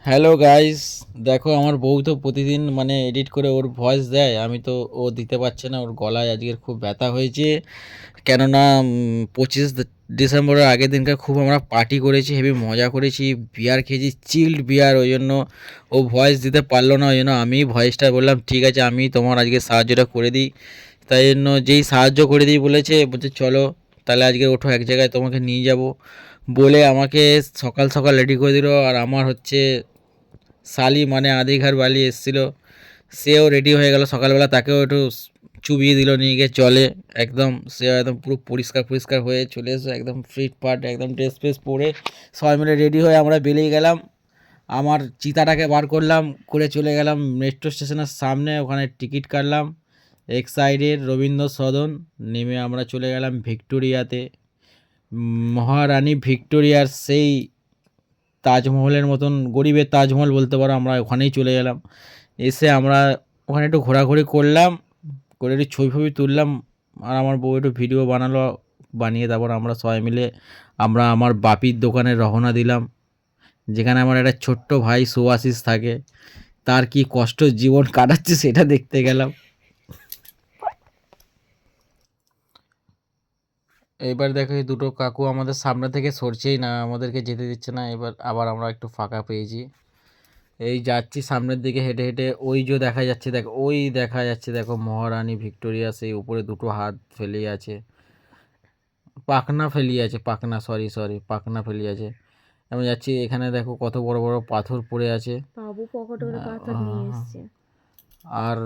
Hello guys, দেখো আমার বউ তো প্রতিদিন মানে এডিট করে ওর ভয়েস দেয়, আমি তো ও দিতে পারছে না। ওর গলায় আজকের খুব ব্যথা হয়েছে, কেননা 25 ডিসেম্বরের আগের দিনকার খুব আমরা পার্টি করেছি, হেভি মজা করেছি, বিয়ার খেয়েছি, চিল্ড বিয়ার। ওই জন্য ও ভয়েস দিতে পারলো না, ওই জন্য আমি ভয়েসটা বললাম ঠিক আছে আমি তোমার আজকে সাহায্যটা করে দিই। তাই জন্য যেই সাহায্য করে দিই বলছে চলো তাহলে আজকে ওঠো এক জায়গায় তোমাকে নিয়ে যাব বলে আমাকে সকাল সকাল রেডি করে দিল। আর আমার হচ্ছে শালি মানে আদিঘার বালি এসেছিলো, সেও রেডি হয়ে গেল সকালবেলা, তাকেও একটু চুবিয়ে দিল নিয়ে গিয়ে জলে। একদম সে একদম পুরো পরিষ্কার পরিষ্কার হয়ে চলে এসে একদম ফিট ফাট একদম ড্রেস ফ্রেস পরে সবাই মিলে রেডি হয়ে আমরা বেরিয়ে গেলাম। আমার চিতাটাকে বার করলাম, করে চলে গেলাম মেট্রো স্টেশনের সামনে, ওখানে টিকিট কাটলাম এক সাইডের রবীন্দ্র সদন। নেমে আমরা চলে গেলাম ভিক্টোরিয়াতে, মহারানী ভিক্টোরিয়ার সেই তাজমহলের মতন, গরিবের তাজমহল বলতে পারো, আমরা ওখানেই চলে গেলাম। এসে আমরা ওখানে একটু ঘোরাঘুরি করলাম, করে একটু ছবি ফবি তুললাম। আর আমার বউ একটু ভিডিও বানালো, বানিয়ে তারপর আমরা সবাই মিলে আমরা আমার বাপির দোকানে রওনা দিলাম, যেখানে আমার একটা ছোট্ট ভাই সুআশিস থাকে, তার কি কষ্ট জীবন কাটাচ্ছে সেটা দেখতে গেলাম। এবার দেখো এই দুটো কাকু আমাদের সামনে থেকে সরছেই না, আমাদেরকে যেতে দিচ্ছে না। এবার আবার আমরা একটু ফাঁকা পেয়েছি, এই যাচ্ছি সামনের দিকে হেঁটে হেঁটে। ওই যে দেখা যাচ্ছে, দেখো ওই দেখা যাচ্ছে, দেখো মহারানী ভিক্টোরিয়া সেই উপরে দুটো হাত ফেলিয়ে আছে, পাখনা ফেলিয়ে আছে, পাখনা, সরি সরি, পাখনা ফেলিয়ে আছে। আমি যাচ্ছি, এখানে দেখো কত বড় বড় পাথর পড়ে আছে, বাবু পকেটে করে পাথর নিয়ে এসছে। আর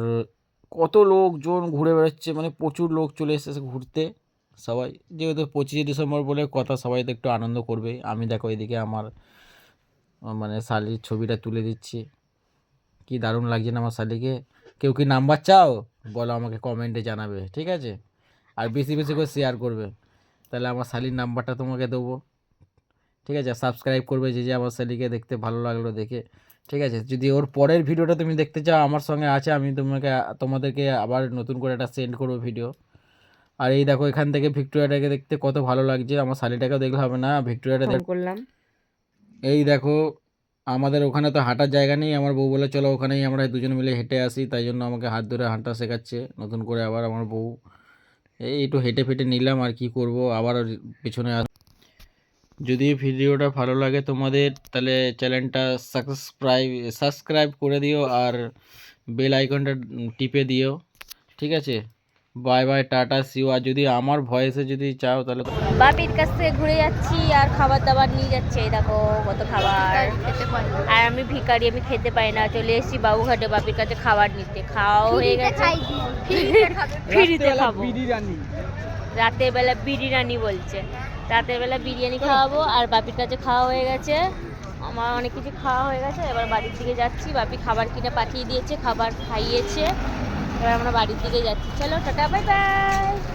কত লোকজন ঘুরে বেড়াচ্ছে, মানে প্রচুর লোক চলে এসেছে ঘুরতে। সবাই যেহেতু 25 ডিসেম্বর বলে কথা, সবাই তো একটু আনন্দ করবে। আমি দেখো এদিকে আমার মানে শালির ছবিটা তুলে দিচ্ছি, কি দারুণ লাগছে না আমার শালিকে। কেউ কি নাম্বার চাও বলো, আমাকে কমেন্টে জানাবে, ঠিক আছে? আর বেশি বেশি করে শেয়ার করবে, তাহলে আমার শালির নাম্বারটা তোমাকে দেবো, ঠিক আছে? সাবস্ক্রাইব করবে যে যে আমার শালিকে দেখতে ভালো লাগলো দেখে, ঠিক আছে? যদি ওর পরের ভিডিওটা তুমি দেখতে চাও আমার সঙ্গে আছে, আমি তোমাদেরকে আবার নতুন করে একটা সেন্ড করবো ভিডিও। আর এই দেখো এখান থেকে ভিক্টোরিয়াটাকে দেখতে কত ভালো লাগছে, আমার শালিটাকেও দেখলে হবে না, ভিক্টোরিয়াটা ফোন করলাম। এই দেখো আমাদের ওখানে তো হাঁটার জায়গা নেই, আমার বউ বলে চলো ওখানেই আমরা দুজন মিলে হেঁটে আসি, তাই জন্য আমাকে হাত ধরে হাঁটা শেখাচ্ছে নতুন করে আবার আমার বউ। এই একটু হেঁটে ফেটে নিলাম, আর কি করব, আবার ওর পেছনে যদি ভিডিওটা ভালো লাগে তোমাদের তাহলে চ্যানেলটা সাবস্ক্রাইব করে দিও, আর বেল আইকনটা টিপে দিও, ঠিক আছে? বাই বাই, টাটা, সিও। আর যদি আমার ভয়েসে যদি চাও তাহলে বাপির কাছ থেকে ঘুরে যাচ্ছি আর খাবার দাবার নিয়ে যাচ্ছে, এই দেখো কত খাবার। আর আমি ভিখারি, আমি খেতে পাই না, চলে এসেছি বাবুঘাটে বাপির কাছে খাবার নিতে। খাওয়া হয়ে গেছে, ফ্রিতে খাবো। রাতের বেলা বিরিয়ানি বলছে, রাতের বেলা বিরিয়ানি খাওয়াবো। আর বাপির কাছে খাওয়া হয়ে গেছে, আমার অনেক কিছু খাওয়া হয়ে গেছে। এবার বাড়ির দিকে যাচ্ছি, বাপি খাবার কিনে পাঠিয়ে দিয়েছে, খাবার খাইয়েছে, এবার আমরা বাড়ির দিকে যাচ্ছি। চলো টাটা, বাই বাই।